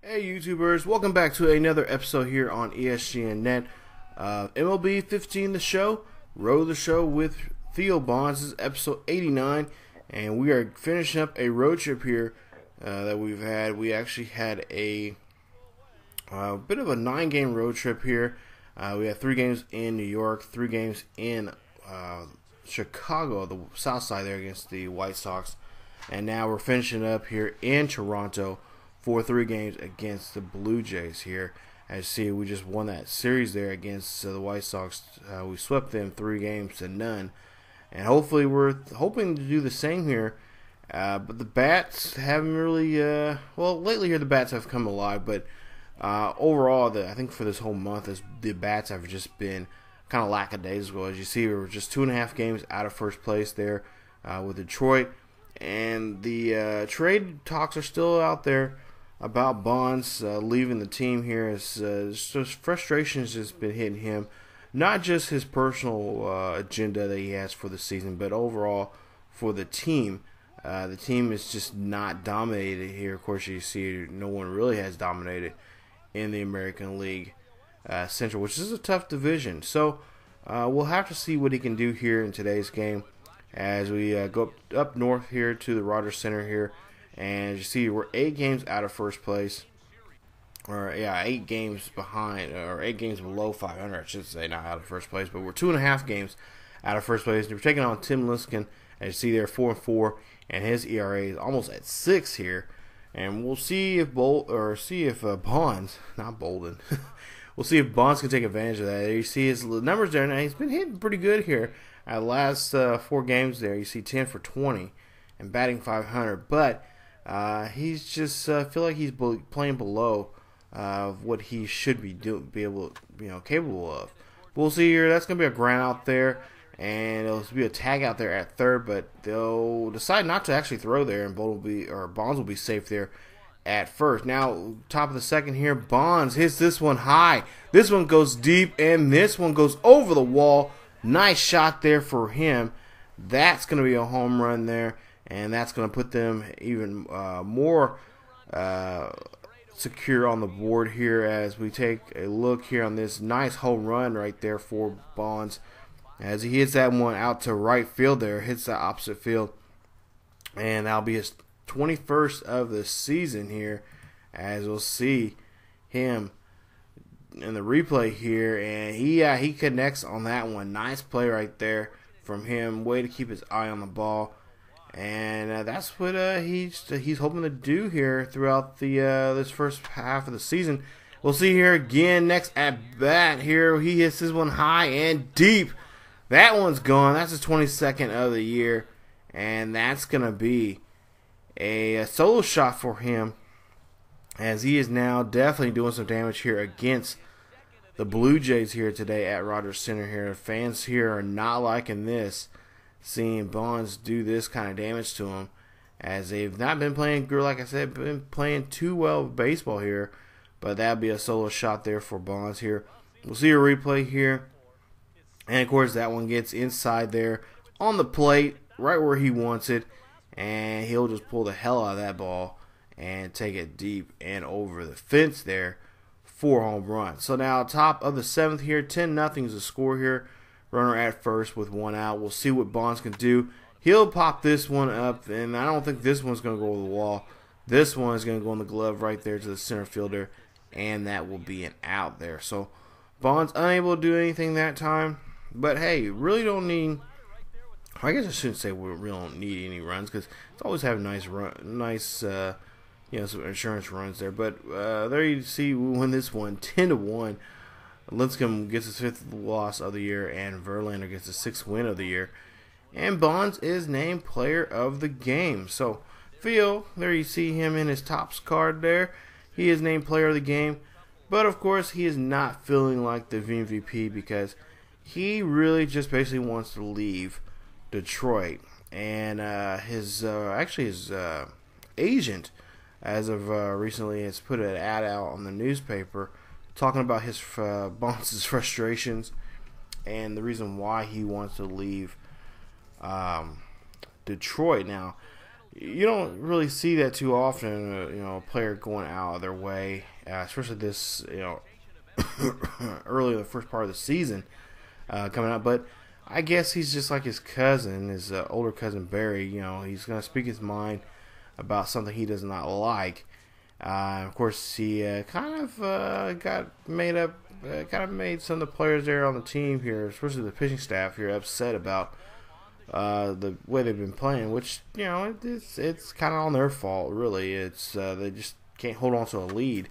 Hey YouTubers, welcome back to another episode here on ESGNet. MLB 15 the show, Row the Show with Theo Bonds. This is episode 89, and we are finishing up a road trip here that we've had. We actually had a bit of a 9-game road trip here. We had 3 games in New York, 3 games in Chicago, the south side there against the White Sox, and now we're finishing up here in Toronto for 3 games against the Blue Jays here. As you see, we just won that series there against the White Sox. We swept them 3 games to none. And hopefully we're hoping to do the same here. But the bats haven't really, well, lately here the bats have come alive. But overall, I think for this whole month, the bats have just been kind of lackadaisical. As you see, we were just 2.5 games out of first place there with Detroit. And the trade talks are still out there about Bonds leaving the team here. As just frustrations just been hitting him, not just his personal agenda that he has for the season, but overall for the team. The team is just not dominated here. Of course, you see no one really has dominated in the American League Central, which is a tough division. So we'll have to see what he can do here in today's game as we go up north here to the Rogers Center here. And as you see, we're 8 games out of first place, or yeah, 8 games behind, or 8 games below 500, I should say, not out of first place, but we're 2.5 games out of first place. We're taking on Tim Lincecum, as you see there, 4-4, and his ERA is almost at 6 here. And we'll see if Bonds, not Bolden, we'll see if Bonds can take advantage of that. You see his numbers there. Now he's been hitting pretty good here. At the last 4 games there, you see 10 for 20 and batting 500, but he's just feel like he's playing below what he should be capable of. But we'll see here. That's gonna be a ground out there, and it'll be a tag out there at third. But they'll decide not to actually throw there, and Bonds will be safe there at first. Now, top of the second here, Bonds hits this one high. This one goes deep, and this one goes over the wall. Nice shot there for him. That's gonna be a home run there. And that's going to put them even more secure on the board here as we take a look here on this nice home run right there for Bonds. As he hits that one out to right field there, hits the opposite field. And that'll be his 21st of the season here, as we'll see him in the replay here. And he connects on that one. Nice play right there from him. Way to keep his eye on the ball. And that's what he's hoping to do here throughout the this first half of the season. We'll see here again next at bat here. He hits this one high and deep. That one's gone. That's his 22nd of the year, and that's gonna be a solo shot for him, as he is now definitely doing some damage here against the Blue Jays here today at Rogers Center here. Fans here are not liking this, seeing Bonds do this kind of damage to him, as they've not been playing, like I said, been playing too well baseball here. But that'll be a solo shot there for Bonds here. We'll see a replay here, and of course that one gets inside there on the plate, right where he wants it, and he'll just pull the hell out of that ball and take it deep and over the fence there for home run. So now top of the 7th here, 10-0 is the score here. Runner at first with 1 out. We'll see what Bonds can do. He'll pop this one up, and I don't think this one's going to go over the wall. This one is going to go in the glove right there to the center fielder, and that will be an out there. So Bonds unable to do anything that time. But hey, really don't need, I guess I shouldn't say we really don't need any runs, because it's always having nice some insurance runs there. But there you see we win this one 10-1. Lincecum gets his 5th loss of the year, and Verlander gets his 6th win of the year. And Bonds is named player of the game. So, Theo, there you see him in his Topps card there. He is named player of the game. But, of course, he is not feeling like the MVP, because he really just basically wants to leave Detroit. And his agent, as of recently, has put an ad out on the newspaper talking about his Bonds' frustrations and the reason why he wants to leave Detroit. Now, you don't really see that too often. A player going out of their way, especially this, early in the first part of the season coming up. But I guess he's just like his cousin, his older cousin Barry. He's going to speak his mind about something he does not like. Of course, he kind of got made up, made some of the players there on the team here, especially the pitching staff here, upset about the way they've been playing, which, it's kind of on their fault, really. It's they just can't hold on to a lead.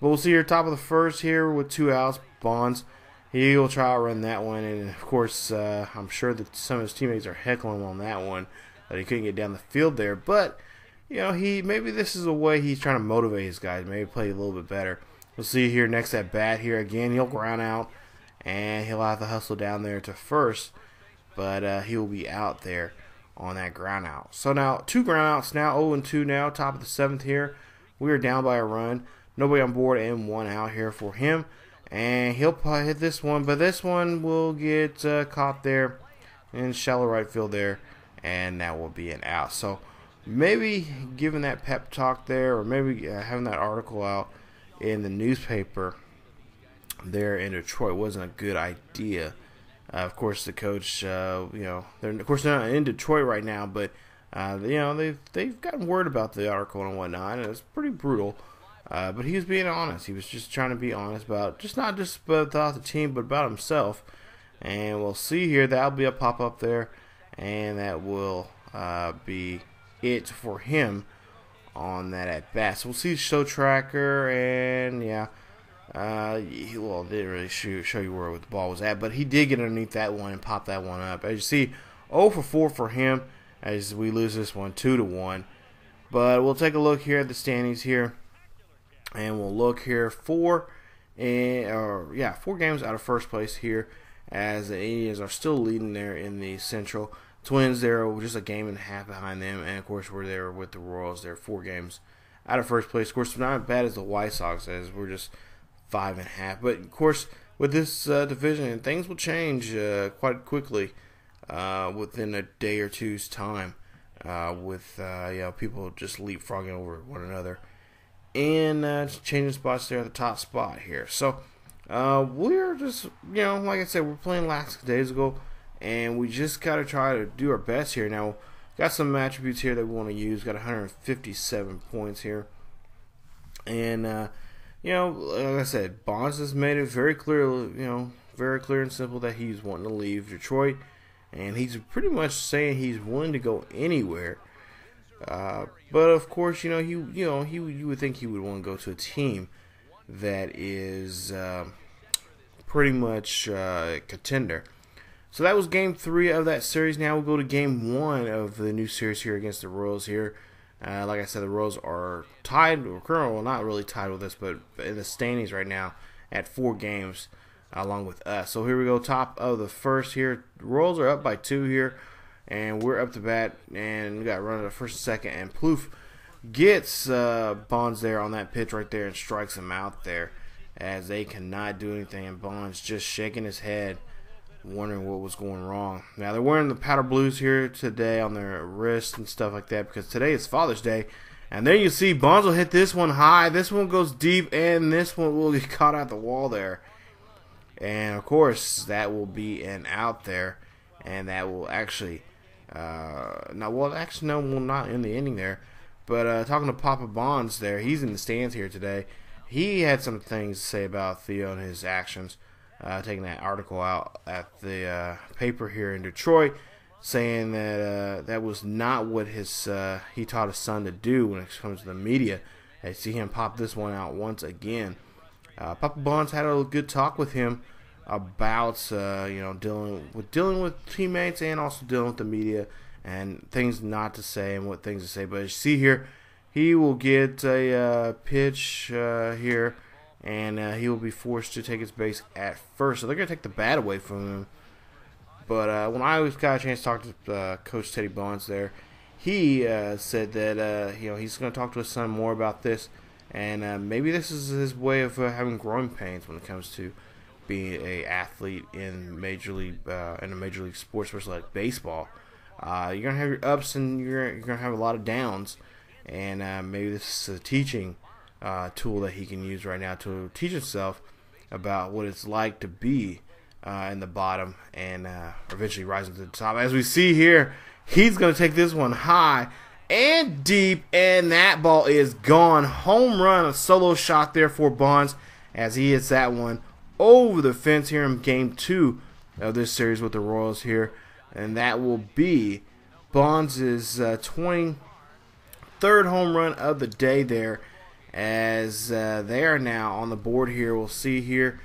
But we'll see here, top of the first here with 2 outs, Bonds. He will try to run that one, and of course, I'm sure that some of his teammates are heckling him on that one, that he couldn't get down the field there. But maybe this is a way he's trying to motivate his guys, maybe play a little bit better. We'll see here next at bat here again. He'll ground out, and he'll have to hustle down there to first, but he will be out there on that ground out. So now 2 ground outs now, 0-2 now, top of the 7th here. We are down by a run. Nobody on board and 1 out here for him. And he'll probably hit this one, but this one will get caught there in shallow right field there, and that will be an out. So maybe giving that pep talk there, or maybe having that article out in the newspaper there in Detroit wasn't a good idea. Of course, the coach, they're not in Detroit right now, but they've gotten word about the article and whatnot, and it's pretty brutal. But he was being honest. He was just trying to be honest about not just about the team, but about himself. And we'll see here, that'll be a pop up there, and that will be it for him on that at bat. So we'll see show tracker, and he didn't really show you where the ball was at, but he did get underneath that one and pop that one up. As you see, 0 for 4 for him as we lose this one 2-1. But we'll take a look here at the standings here, and we'll look here 4 games out of first place here, as the Indians are still leading there in the Central. Twins there, just a game and a half behind them, and of course we're there with the Royals. They're 4 games out of first place. Of course, not as bad as the White Sox, as we're just 5.5. But of course, with this division, things will change quite quickly within a day or two's time. With people just leapfrogging over one another and changing spots there at the top spot here. So we're just, like I said, we're playing last days ago, and we just got to try to do our best here. Now, got some attributes here that we want to use. Got 157 points here. And, like I said, Bonds has made it very clear, very clear and simple that he's wanting to leave Detroit. And he's pretty much saying he's willing to go anywhere. But of course, you would think he would want to go to a team that is pretty much a contender. So that was Game 3 of that series. Now we'll go to Game 1 of the new series here against the Royals here. Like I said, the Royals are tied, or currently, well, not really tied with us, but in the standings right now at 4 games along with us. So here we go, top of the first here. The Royals are up by 2 here, and we're up to bat, and we got run at the first and second, and Plouffe gets Bonds there on that pitch right there and strikes him out there, as they cannot do anything, and Bonds just shaking his head, wondering what was going wrong. Now, they're wearing the powder blues here today on their wrists and stuff like that, because today is Father's Day. And there you see Bonds will hit this one high, this one goes deep, and this one will get caught out the wall there. And of course, that will be an out there, and that will actually no, not in the inning there. But talking to Papa Bonds there, he's in the stands here today. He had some things to say about Theo and his actions, taking that article out at the paper here in Detroit, saying that that was not what he taught his son to do when it comes to the media. I see him pop this one out once again. Papa Bonds had a good talk with him about dealing with teammates and also dealing with the media and things not to say and what things to say. But as you see here, he will get a pitch here, and he will be forced to take his base at first. So they're going to take the bat away from him. But when I got a chance to talk to Coach Teddy Bonds there, he said that he's going to talk to his son more about this, and maybe this is his way of having growing pains when it comes to being an athlete in a major league sports, especially like baseball. You're gonna have your ups and you're gonna have a lot of downs, and maybe this is a teaching tool that he can use right now to teach himself about what it's like to be in the bottom and eventually rising to the top. As we see here, he's gonna take this one high and deep, and that ball is gone. Home run, a solo shot there for Bonds as he hits that one over the fence here in game 2 of this series with the Royals here. And that will be Bonds' 23rd home run of the day there, as they are now on the board here. We'll see here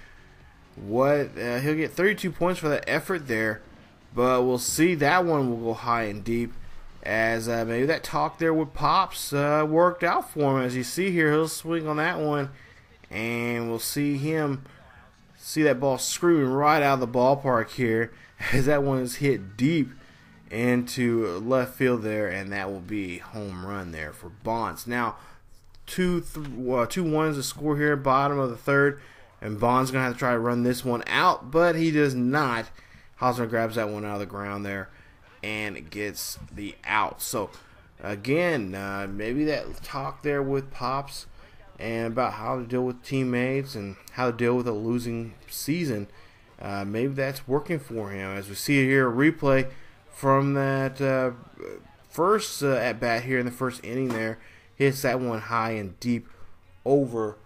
what he'll get 32 points for that effort there, but we'll see that one will go high and deep, as maybe that talk there with Pops worked out for him. As you see here, he'll swing on that one, and we'll see that ball screaming right out of the ballpark here, as that one is hit deep into left field there, and that will be home run there for Bonds. Now 2-1 is the score here, bottom of the third, and Bonds gonna have to try to run this one out, but he does not. Hosmer grabs that one out of the ground there and gets the out. So again, maybe that talk there with Pops and about how to deal with teammates and how to deal with a losing season, maybe that's working for him. As we see here, a replay from that first at bat here in the first inning there, hits that one high and deep over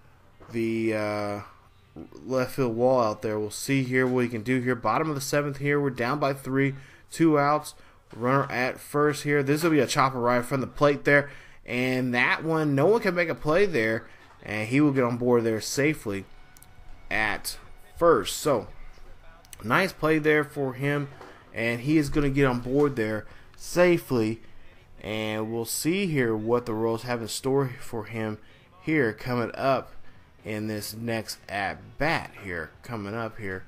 the left field wall out there. We'll see here what he can do here. Bottom of the 7th here, we're down by 3, 2 outs, runner at first here. This will be a chopper right from the plate there, and that one, no one can make a play there, and he will get on board there safely at first. So nice play there for him, and he is going to get on board there safely. And we'll see here what the Royals have in store for him here coming up in this next at bat here coming up here.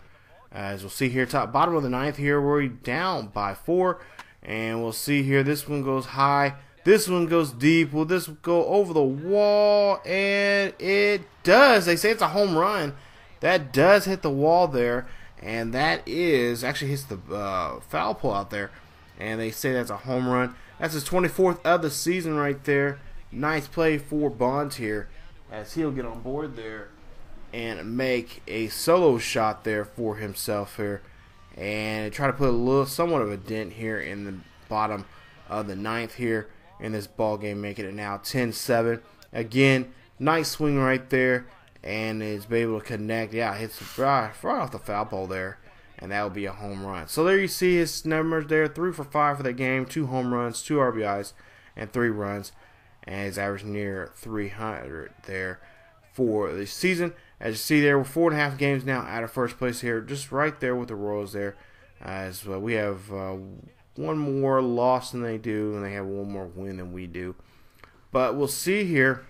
As we'll see here, bottom of the 9th here, we're down by 4, and we'll see here, this one goes high, this one goes deep. Will this go over the wall? And it does. They say it's a home run. That does hit the wall there, and that is actually hits the foul pole out there, and they say that's a home run. That's his 24th of the season right there. Nice play for Bonds here, as he'll get on board there and make a solo shot there for himself here, and try to put somewhat of a dent here in the bottom of the 9th here in this ball game, making it now 10-7. Again, nice swing right there, and is able to connect. Yeah, hits right off the foul pole there, and that will be a home run. So there you see his numbers there: 3 for 5 for the game, 2 home runs, 2 RBIs, and 3 runs, and his average near 300 there for the season. As you see there, we're 4.5 games now out of first place here, just right there with the Royals there, as we have one more loss than they do, and they have one more win than we do. But we'll see here.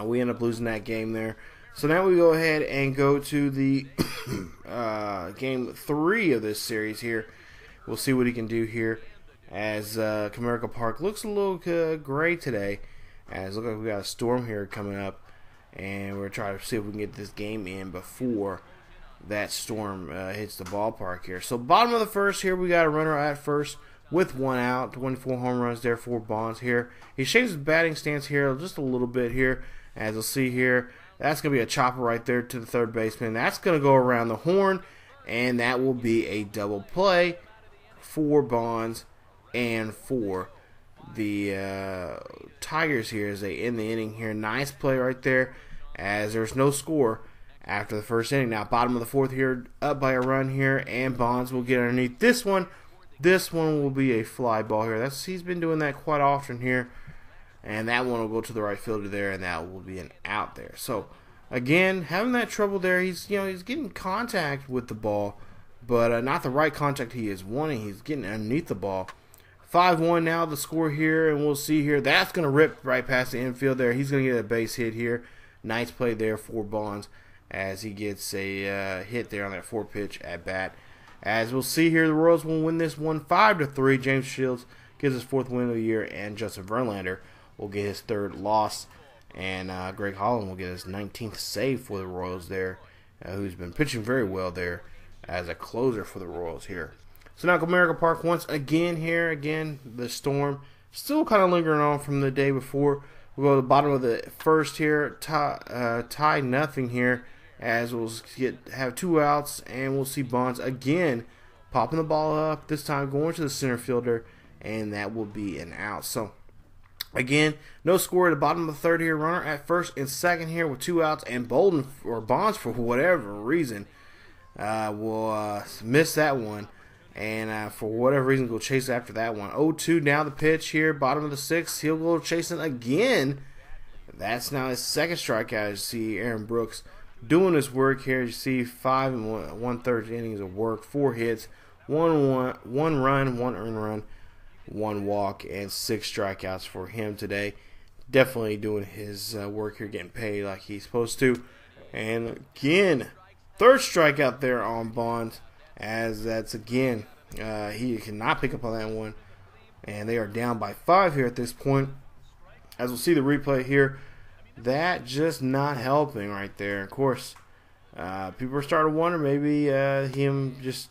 We end up losing that game there. So now we go ahead and go to the game 3 of this series here. We'll see what he can do here, as Comerica Park looks a little gray today, as look like we got a storm here coming up, and we're trying to see if we can get this game in before that storm hits the ballpark here. So bottom of the first here, we got a runner at first with 1 out, 24 home runs there for Bonds here. He changes his batting stance here just a little bit here, as you'll see here. That's going to be a chopper right there to the third baseman. That's going to go around the horn, and that will be a double play for Bonds and for the Tigers here as they end the inning here. Nice play right there, as there's no score after the first inning. Now bottom of the 4th here, up by a run here, and Bonds will get underneath this one. This one will be a fly ball here. He's been doing that quite often here. And that one will go to the right fielder there, and that will be an out there. So again, having that trouble there, he's getting contact with the ball, but not the right contact he is wanting. He's getting underneath the ball. 5-1 now the score here, and we'll see here. That's going to rip right past the infield there. He's going to get a base hit here. Nice play there for Bonds, as he gets a hit there on that 4-pitch at bat. As we'll see here, the Royals will win this one 5-3. James Shields gets his 4th win of the year, and Justin Verlander will get his 3rd loss, and Greg Holland will get his 19th save for the Royals there, who's been pitching very well there as a closer for the Royals here. So now Comerica Park once again here. Again, the storm still kind of lingering on from the day before. We'll go to the bottom of the first here, tie nothing here, as we'll have 2 outs, and we'll see Bonds again popping the ball up, this time going to the center fielder, and that will be an out. So again, no score at the bottom of the third here. Runner at first and second here with 2 outs, and Bolden or Bonds, for whatever reason, will miss that one. And for whatever reason, go chase after that one. 0-2 now the pitch here, bottom of the sixth. He'll go chasing again. That's now his second strikeout. You see Aaron Brooks doing his work here. You see 5 1/3 innings of work, 4 hits, 1 run, 1 earned run, 1 walk, and 6 strikeouts for him today. Definitely doing his work here, getting paid like he's supposed to. And again, 3rd strikeout there on Bonds. As that's again, he cannot pick up on that one, and they are down by 5 here at this point. As we'll see the replay here, that just not helping right there. Of course, people are starting to wonder maybe him just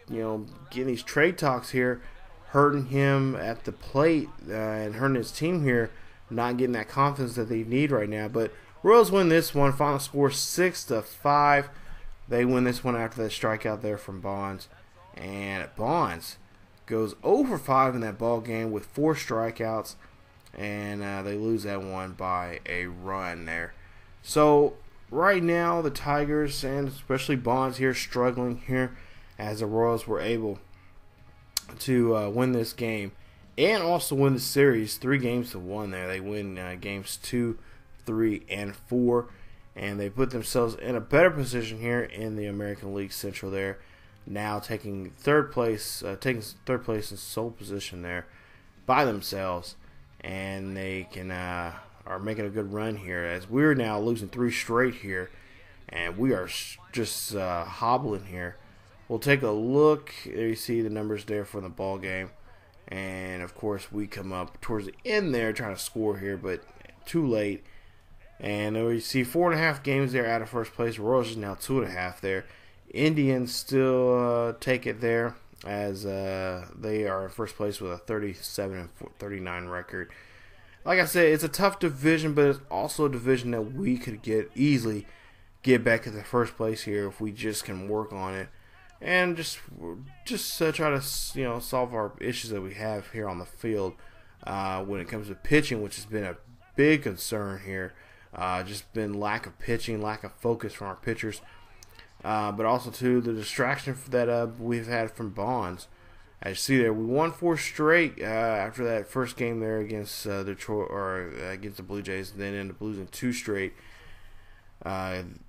getting these trade talks here, hurting him at the plate and hurting his team here, not getting that confidence that they need right now. But Royals win this one. Final score 6-5. They win this one after that strikeout there from Bonds. And Bonds goes 0 for 5 in that ball game with 4 strikeouts. And they lose that one by a run there. So right now the Tigers, and especially Bonds here, struggling here, as the Royals were able to win this game. And also win the series 3-1 there. They win games 2, 3, and 4. And they put themselves in a better position here in the American League Central there. Now taking third place in sole position there by themselves. And they can are making a good run here, as we're now losing 3 straight here. And we are just hobbling here. We'll take a look. There you see the numbers there for the ball game. And of course we come up towards the end there trying to score here, but too late. And we see 4.5 games there out of first place. Royals is now 2.5 there. Indians still take it there, as they are in first place with a 37-39 record. Like I said, it's a tough division, but it's also a division that we could easily get back to the first place here if we just can work on it and just try to solve our issues that we have here on the field when it comes to pitching, which has been a big concern here. Just been lack of pitching, lack of focus from our pitchers, but also too the distraction that we've had from Bonds. As you see there, we won 4 straight after that first game there against Detroit, or against the Blue Jays, and then ended up losing 2 straight and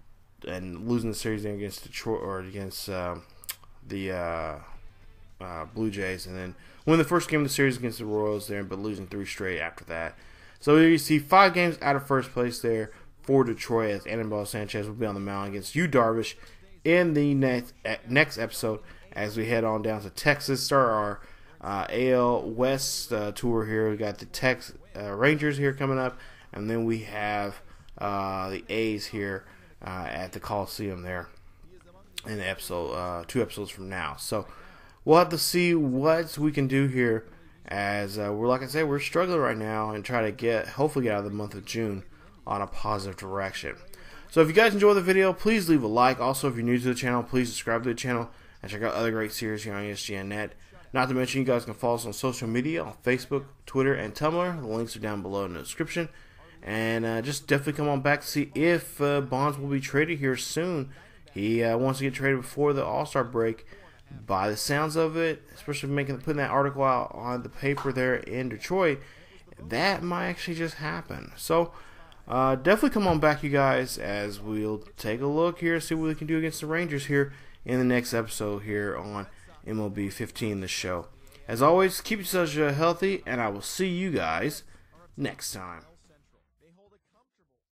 losing the series there against Detroit, or against the Blue Jays, and then win the first game of the series against the Royals there, but losing 3 straight after that. So here you see 5 games out of first place there for Detroit, as Anibal Sanchez will be on the mound against Yu Darvish in the next episode, as we head on down to Texas. Start our AL West tour here. We got the Rangers here coming up, and then we have the A's here at the Coliseum there in the episode 2 episodes from now. So we'll have to see what we can do here, as like I said, we're struggling right now, and try to hopefully get out of the month of June on a positive direction. So if you guys enjoyed the video, please leave a like. Also, if you're new to the channel, please subscribe to the channel and check out other great series here on ESGNet. Not to mention, you guys can follow us on social media on Facebook, Twitter, and Tumblr. The links are down below in the description. And just definitely come on back to see if Bonds will be traded here soon. He wants to get traded before the All-Star break. By the sounds of it, especially putting that article out on the paper there in Detroit, that might actually just happen. So definitely come on back, you guys, as we'll take a look here, see what we can do against the Rangers here in the next episode here on MLB 15, the show. As always, keep yourselves healthy, and I will see you guys next time.